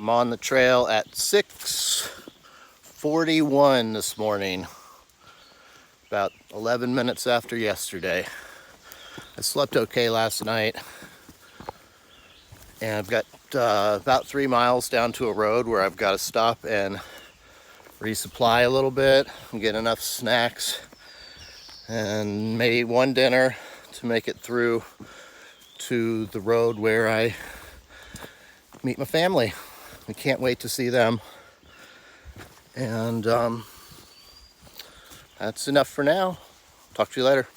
I'm on the trail at 6:41 this morning, about 11 minutes after yesterday. I slept okay last night, and I've got about 3 miles down to a road where I've got to stop and resupply a little bit and get enough snacks and maybe one dinner to make it through to the road where I meet my family. I can't wait to see them. And that's enough for now. Talk to you later.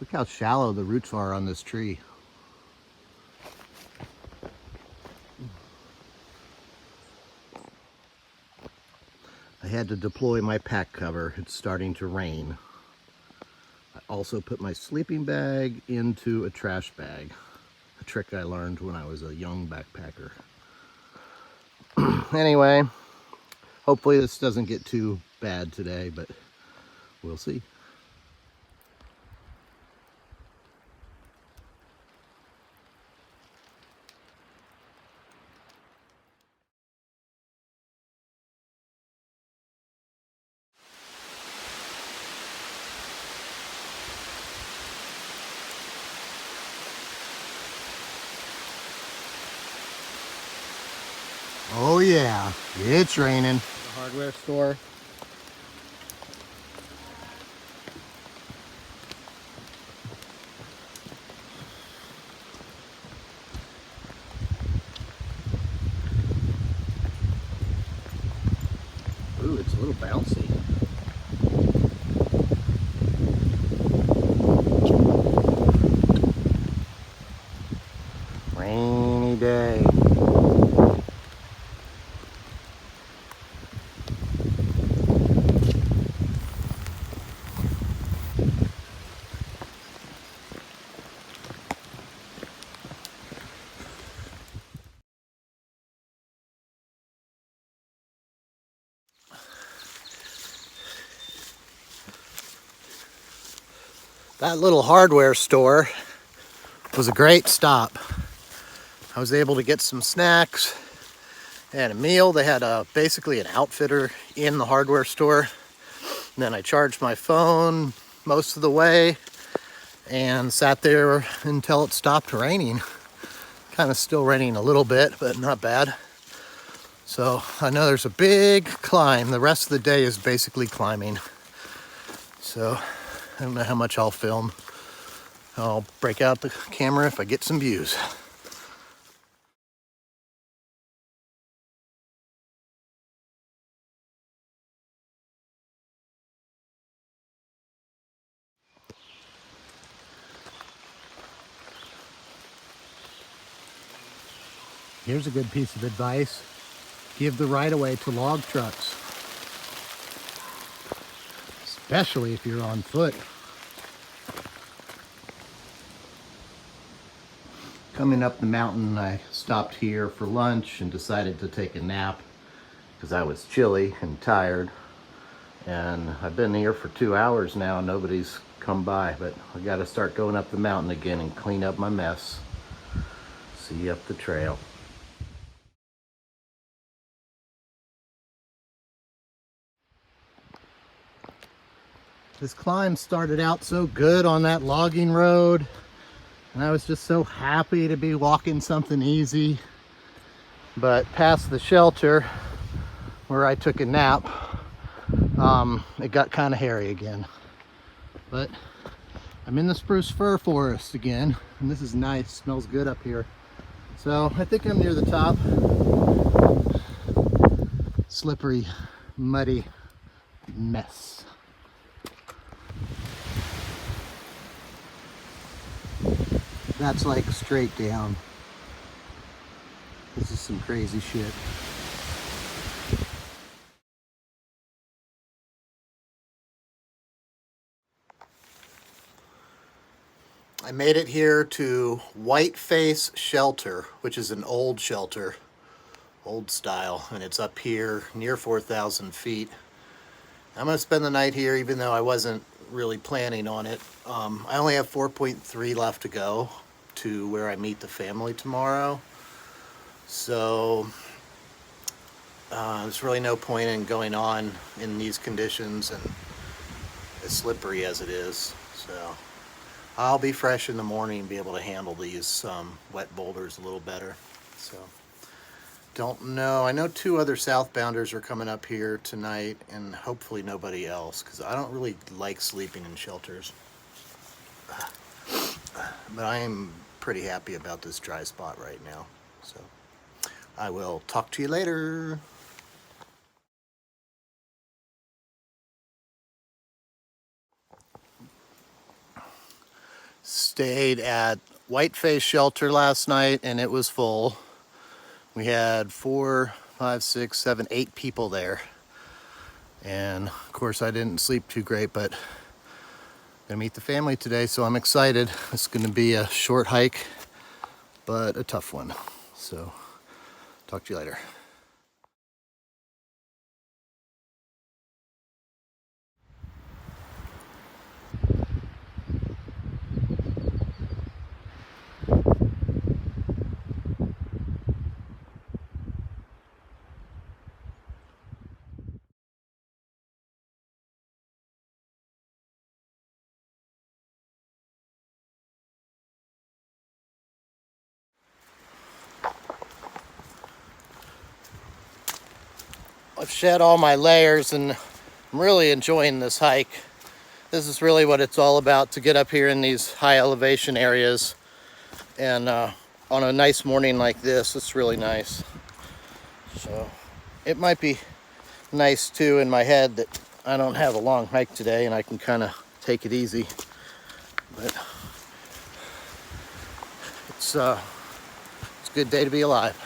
Look how shallow the roots are on this tree. I had to deploy my pack cover. It's starting to rain. I also put my sleeping bag into a trash bag, a trick I learned when I was a young backpacker. Anyway, hopefully this doesn't get too bad today, but we'll see. Oh yeah, it's raining. The hardware store. Ooh, it's a little bouncy. Rainy day. That little hardware store was a great stop. I was able to get some snacks and a meal. They had basically an outfitter in the hardware store. And then I charged my phone most of the way and sat there until it stopped raining. Kind of still raining a little bit, but not bad. So I know there's a big climb. The rest of the day is basically climbing. So I don't know how much I'll film. I'll break out the camera if I get some views. Here's a good piece of advice. Give the right-of-way to log trucks, especially if you're on foot. Coming up the mountain, I stopped here for lunch and decided to take a nap because I was chilly and tired. And I've been here for 2 hours now. Nobody's come by, but I got to start going up the mountain again and clean up my mess. See you up the trail. This climb started out so good on that logging road, and I was just so happy to be walking something easy. But past the shelter where I took a nap, it got kind of hairy again. But I'm in the spruce fir forest again, and this is nice. Smells good up here. So I think I'm near the top. Slippery, muddy mess. That's like straight down. This is some crazy shit. I made it here to Whiteface Shelter, which is an old shelter, old style, and it's up here near 4,000 feet. I'm going to spend the night here even though I wasn't really planning on it. I only have 4.3 left to go to where I meet the family tomorrow. So there's really no point in going on in these conditions and as slippery as it is. So I'll be fresh in the morning and be able to handle these wet boulders a little better. So don't know. I know 2 other southbounders are coming up here tonight, and hopefully nobody else, because I don't really like sleeping in shelters. But I am pretty happy about this dry spot right now. So I will talk to you later. Stayed at Whiteface Shelter last night, and it was full. We had 4, 5, 6, 7, 8 people there. And of course I didn't sleep too great, but I'm gonna meet the family today, so I'm excited. It's gonna be a short hike, but a tough one. So talk to you later. I've shed all my layers and I'm really enjoying this hike. This is really what it's all about, to get up here in these high elevation areas. And on a nice morning like this, it's really nice. So it might be nice too in my head that I don't have a long hike today and I can kind of take it easy. But it's a good day to be alive.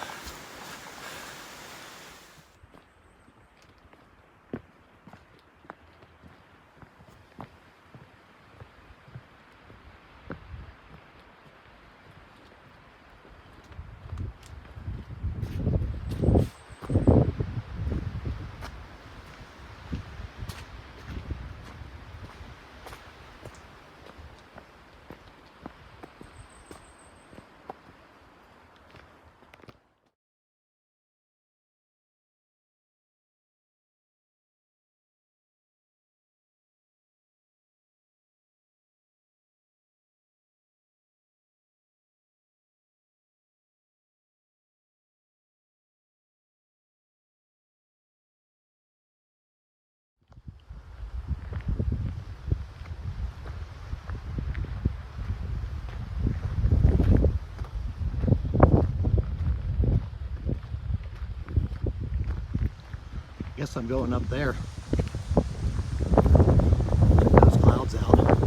Guess I'm going up there. Check those clouds out.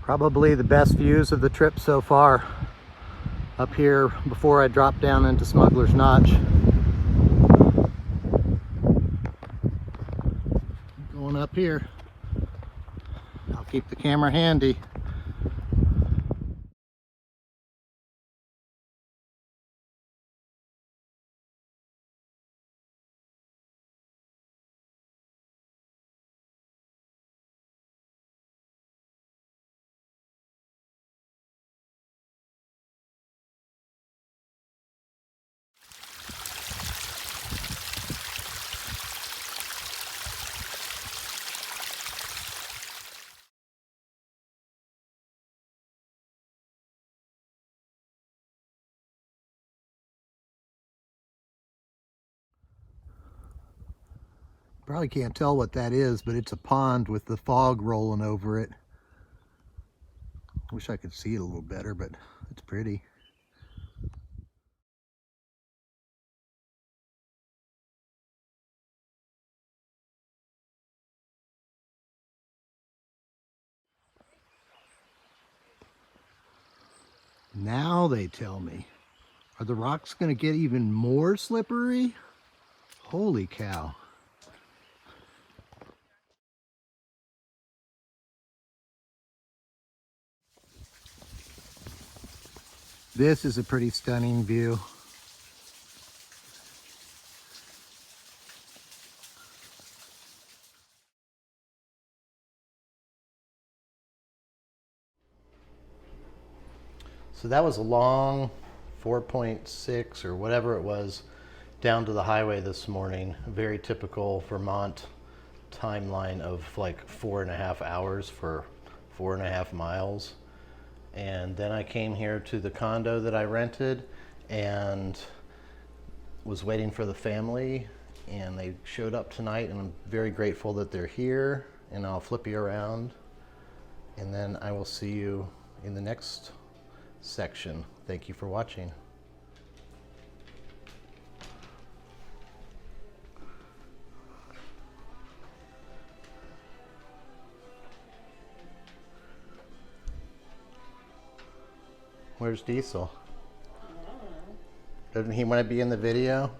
Probably the best views of the trip so far. Up here before I drop down into Smugglers Notch. Going up here. I'll keep the camera handy. Probably can't tell what that is, but it's a pond with the fog rolling over it. Wish I could see it a little better, but it's pretty. Now they tell me. Are the rocks going to get even more slippery? Holy cow. This is a pretty stunning view. So that was a long 4.6 or whatever it was down to the highway this morning. A very typical Vermont timeline of like 4.5 hours for 4.5 miles. And then I came here to the condo that I rented and was waiting for the family, and they showed up tonight, and I'm very grateful that they're here. And I'll flip you around, and then I will see you in the next section. Thank you for watching. Where's Diesel? Doesn't he want to be in the video?